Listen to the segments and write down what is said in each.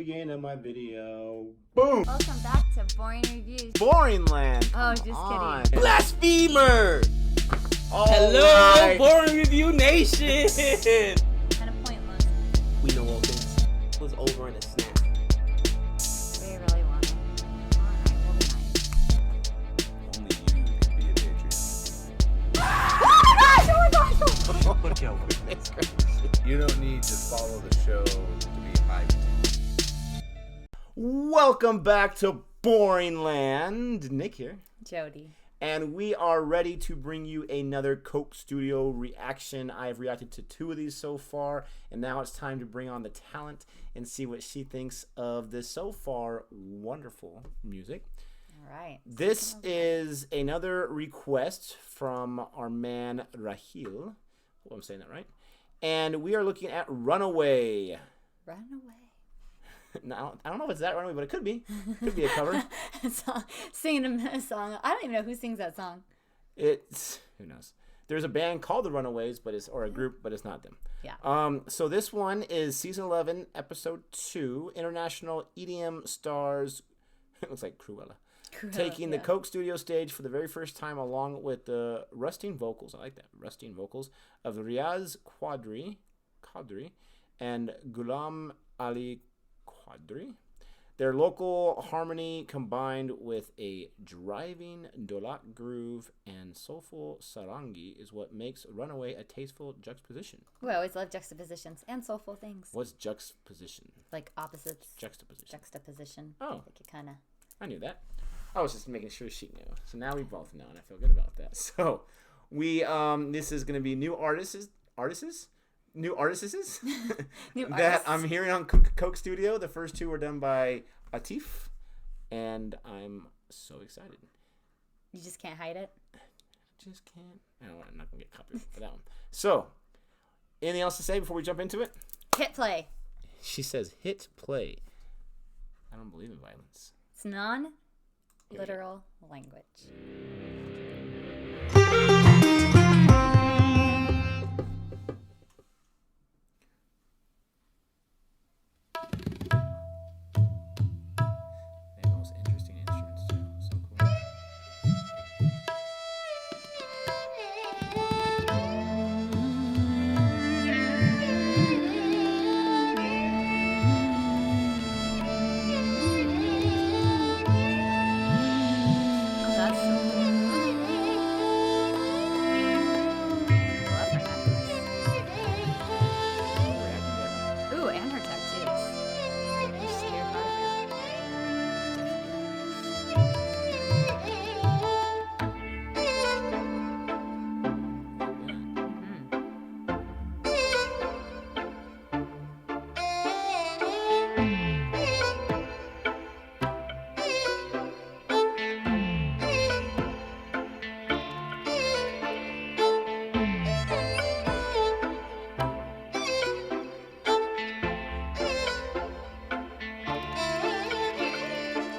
beginning of my video. Boom! Welcome back to Boring Reviews. Boring Land. Oh, just kidding. Blasphemer! Hello, Right. Boring Review Nation! Kind of pointless. We know all things. It was over in a snap. We really want it. Alright, we'll be nice. Only you can be a Patreon. Oh my gosh! You don't need to follow the show to be hyped. Welcome back to Boring Land. Nick here. Jody. And we are ready to bring you another Coke Studio reaction. I've reacted to 2 of these so far, and now it's time to bring on the talent and see what she thinks of this so far wonderful music. Alright. This is another request from our man Rahil. Hope I'm saying that right. And we are looking at Runaway. Run away. Now, I don't know if it's that Runaway, but it could be. Could be a cover. Singing a song. I don't even know who sings that song. It's, who knows. There's a band called the Runaways, or a group, but it's not them. Yeah. So this one is season 11, episode 2. International EDM stars. It looks like Cruella. Taking the Coke Studio stage for the very first time, along with the rusting vocals. I like that, rusting vocals of Riaz Qadri and Ghulam Ali Qadri. Their local harmony combined with a driving Dolak groove and soulful sarangi is what makes Runaway a tasteful juxtaposition. We always love juxtapositions and soulful things. What's juxtaposition? Like opposites. Juxtaposition. Oh. Oh. Like it kind of. I knew that. I was just making sure she knew. So now we both know, and I feel good about that. So we this is gonna be new artists New that I'm hearing on Coke Studio. The first 2 were done by Atif, and I'm so excited. You just can't hide it. Just can't. I'm not gonna get copyright for that one. So, anything else to say before we jump into it? Hit play. She says, "Hit play." I don't believe in violence. It's non-literal language. They have the most interesting instruments too. So cool. Oh, that's so cool. Love her necklace. Ooh, and her tattoos. She's scared of her.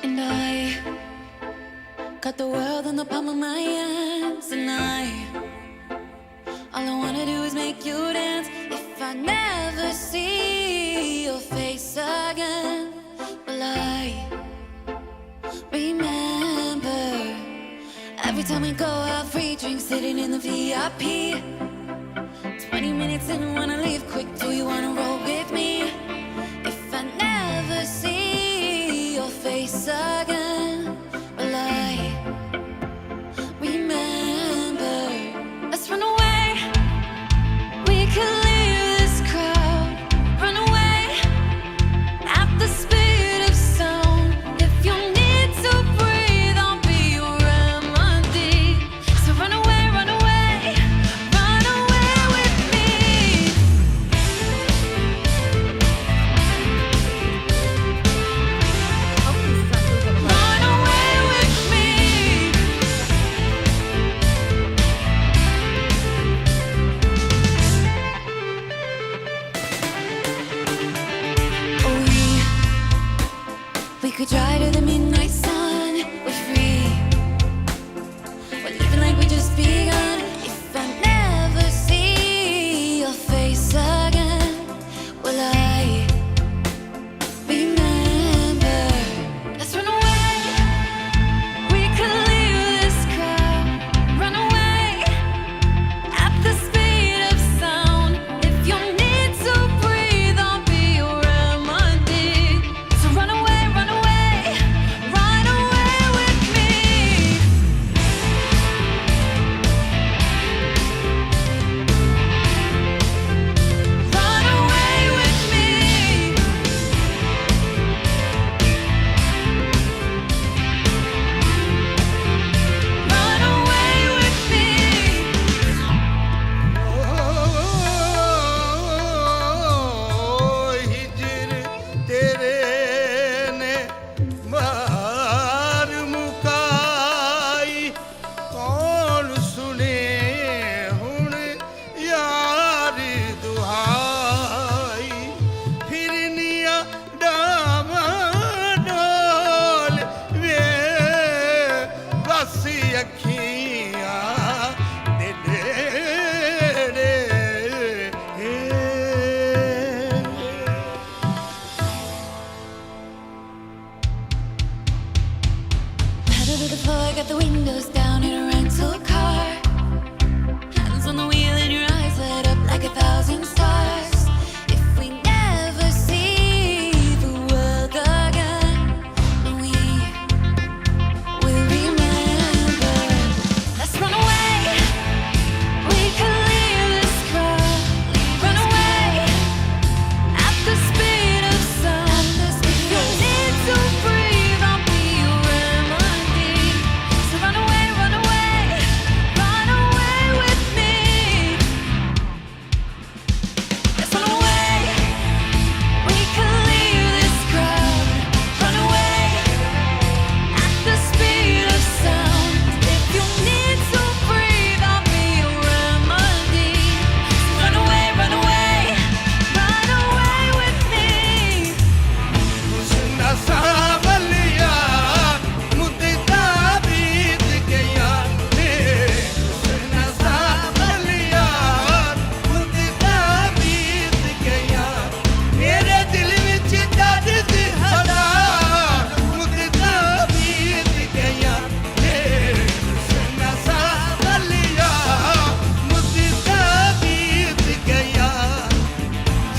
And I got the world in the palm of my hands, and all I wanna do is make you dance. If I never see your face again, will I remember every time we go out, free drinks sitting in the VIP. 20 minutes in, wanna leave quick. Do you wanna roll with me? If I never see your face again, will I remember? Let's run away. We can leave this crowd. Run away at the speed of sound. If you need to breathe, I'll be your remedy. So run away, run away, run away with me. Hopefully this is on Google Play. Run away with me. Oh, we could try to the midnight sun. We're free. We're living like we just begun. If I never see your face again, will I remember? to the floor, got the windows down in a rental car. Hands on the wheel and your eyes light up like 1,000 stars. If we never see the world again, we will remember. Let's run away. We can leave this crowd. Run away at the speed of sound. If you need to breathe, I'll be your remedy. So run away with me. Let's run away. We can leave this crowd. Run away at the speed of sound. If you need to breathe, I'll be your remedy. So run away with me.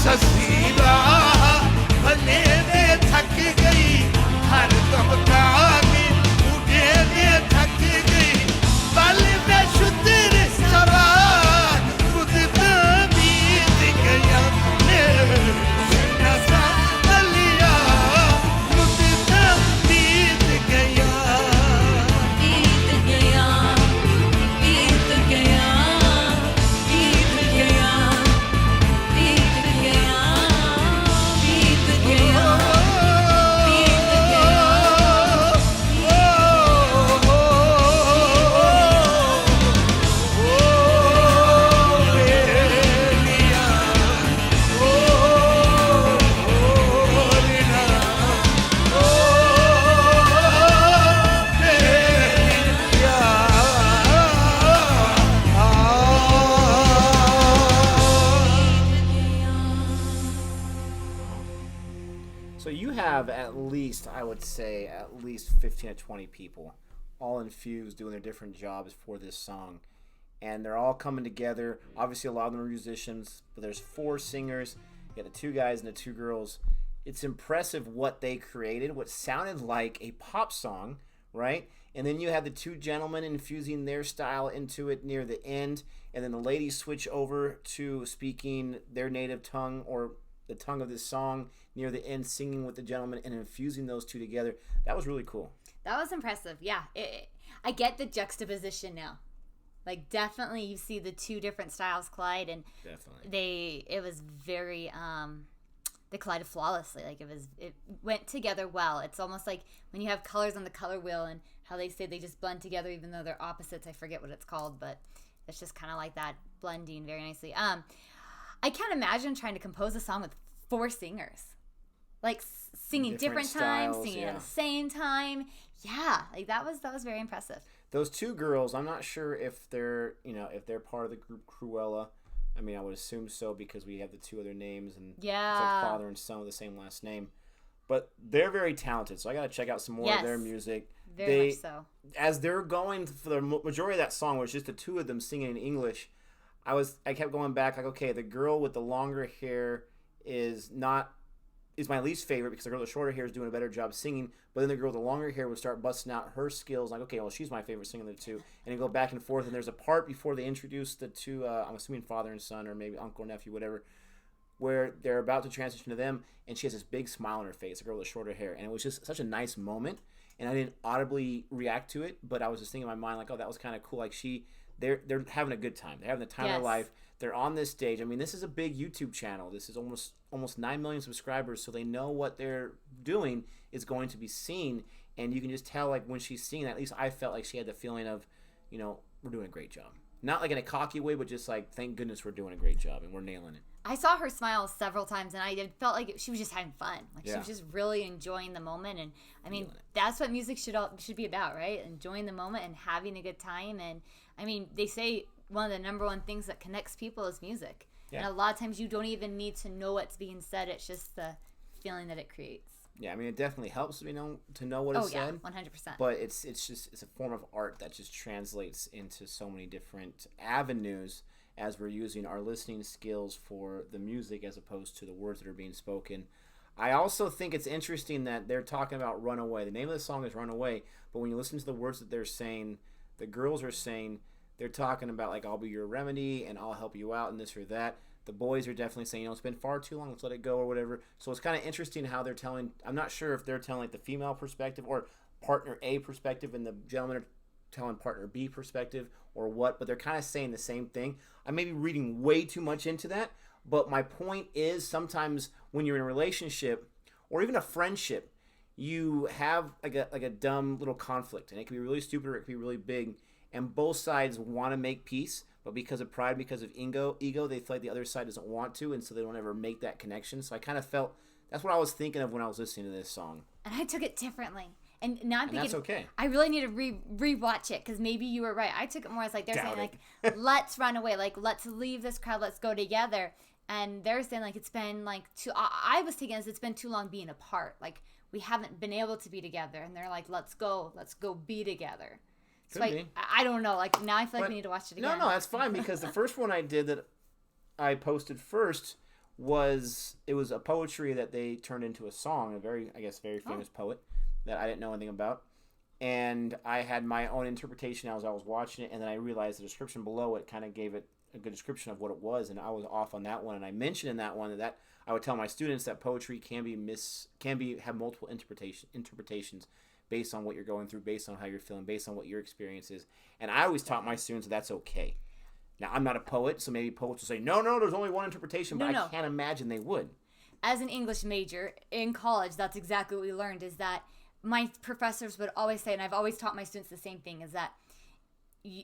ससीला भले दे थक गई हर दम कागी उठे दे थक गई बल में शुद्र सवार खुद बीत गया नसा बलिया खुद बीत गया बीत गया बीत गया बीत गया बीत गया बीत गया So you have at least, I would say, at least 15 to 20 people all infused doing their different jobs for this song. And they're all coming together. Obviously, a lot of them are musicians, but there's 4 singers. You got the 2 guys and the 2 girls. It's impressive what they created, what sounded like a pop song, right? And then you have the 2 gentlemen infusing their style into it near the end. And then the ladies switch over to speaking their native tongue or the tongue of this song near the end, singing with the gentleman and infusing those 2 together. That was really cool. That was impressive. Yeah. I get the juxtaposition now. Like, definitely you see the 2 different styles collide, and Definitely. it was very they collided flawlessly. Like, it went together well. It's almost like when you have colors on the color wheel and how they say they just blend together even though they're opposites. I forget what it's called, but it's just kind of like that, blending very nicely. I can't imagine trying to compose a song with 4 singers, like singing different times, styles, singing yeah. at the same time. Yeah, like that was very impressive. Those 2 girls, I'm not sure if they're part of the group Cruella. I mean, I would assume so because we have the 2 other names, and it's Yeah. like father and son with the same last name. But they're very talented, so I gotta check out some more of their Yes. music. Very much so. As they're going for the majority of that song, was just the 2 of them singing in English. I kept going back like, okay, the girl with the longer hair is my least favorite because the girl with the shorter hair is doing a better job singing. But then the girl with the longer hair would start busting out her skills. Like, okay, well, she's my favorite singer of the 2. And you go back and forth. And there's a part before they introduce the 2, I'm assuming father and son or maybe uncle or nephew, whatever, where they're about to transition to them. And she has this big smile on her face, the girl with the shorter hair. And it was just such a nice moment. And I didn't audibly react to it, but I was just thinking in my mind, like, oh, that was kind of cool. Like, they're having a good time. They're having the time of their Yes. life. They're on this stage. I mean, this is a big YouTube channel. This is almost 9 million subscribers, so they know what they're doing is going to be seen. And you can just tell, like, when she's singing, at least I felt like she had the feeling of, we're doing a great job. Not like in a cocky way, but just like, thank goodness we're doing a great job and we're nailing it. I saw her smile several times, and I felt like she was just having fun. Like, she Yeah. was just really enjoying the moment. And I mean, Feeling it. that's what music should be about, right? Enjoying the moment and having a good time. And I mean, they say one of the number one things that connects people is music. Yeah. And a lot of times you don't even need to know what's being said. It's just the feeling that it creates. Yeah, I mean, it definitely helps to know what is said. 100%. But it's a form of art that just translates into so many different avenues as we're using our listening skills for the music as opposed to the words that are being spoken. I also think it's interesting that they're talking about Runaway. The name of the song is Runaway, but when you listen to the words that they're saying, the girls are saying, they're talking about, like, I'll be your remedy and I'll help you out and this or that. The boys are definitely saying, it's been far too long, let's let it go or whatever. So it's kind of interesting how they're telling. I'm not sure if they're telling, like, the female perspective or partner A perspective and the gentlemen are telling partner B perspective or what, but they're kind of saying the same thing. I may be reading way too much into that, but my point is sometimes when you're in a relationship or even a friendship, you have like a dumb little conflict, and it can be really stupid or it can be really big, and both sides want to make peace, but because of pride, because of ego, they feel like the other side doesn't want to, and so they don't ever make that connection. So I kind of felt that's what I was thinking of when I was listening to this song. And I took it differently. And now I'm thinking, that's okay. I really need to rewatch it because maybe you were right. I took it more as like they're saying like, let's run away, like let's leave this crowd, let's go together. And they're saying like it's been like I was taking it as it's been too long being apart. Like we haven't been able to be together. And they're like, let's go be together. So I don't know. Like now I feel like we need to watch it again. No, that's fine because the first one I did that I posted first was a poetry that they turned into a song, a very famous poet that I didn't know anything about. And I had my own interpretation as I was watching it, and then I realized the description below it kind of gave it a good description of what it was, and I was off on that one. And I mentioned in that one that I would tell my students that poetry can have multiple interpretations based on what you're going through, based on how you're feeling, based on what your experience is. And I always taught my students that's okay. Now, I'm not a poet, so maybe poets will say, no, there's only one interpretation, but I can't imagine they would. As an English major in college, that's exactly what we learned, is that my professors would always say, and I've always taught my students the same thing, is that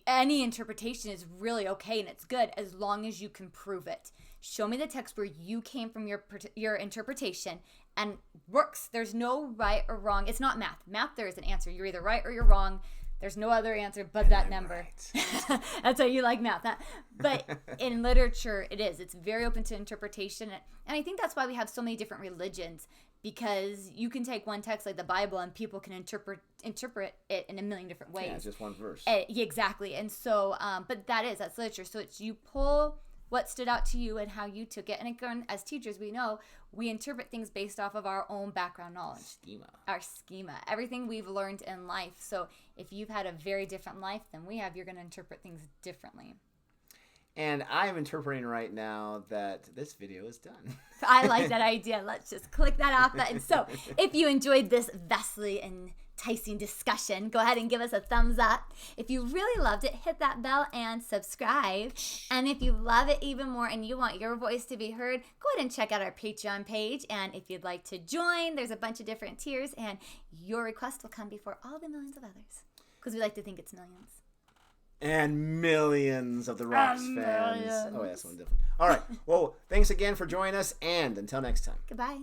any interpretation is really okay and it's good as long as you can prove it. Show me the text where you came from your interpretation and works. There's no right or wrong. It's not math. Math, there is an answer. You're either right or you're wrong. There's no other answer but that number. Right. That's how you like math. But in literature, it is. It's very open to interpretation. And I think that's why we have so many different religions, because you can take one text like the Bible and people can interpret it in a million different ways. Yeah, it's just one verse. Exactly. And so, but that's literature. So you pull what stood out to you and how you took it. And again, as teachers, we know we interpret things based off of our own background knowledge. Our schema. Everything we've learned in life. So if you've had a very different life than we have, you're going to interpret things differently. And I'm interpreting right now that this video is done. I like that idea. Let's just click that off button. So if you enjoyed this vastly enticing discussion, go ahead and give us a thumbs up. If you really loved it, hit that bell and subscribe. And if you love it even more and you want your voice to be heard, go ahead and check out our Patreon page. And if you'd like to join, there's a bunch of different tiers, and your request will come before all the millions of others, because we like to think it's millions. And millions of the Rocks fans. Oh, yeah, that's one different. All right. Well, thanks again for joining us, and until next time. Goodbye.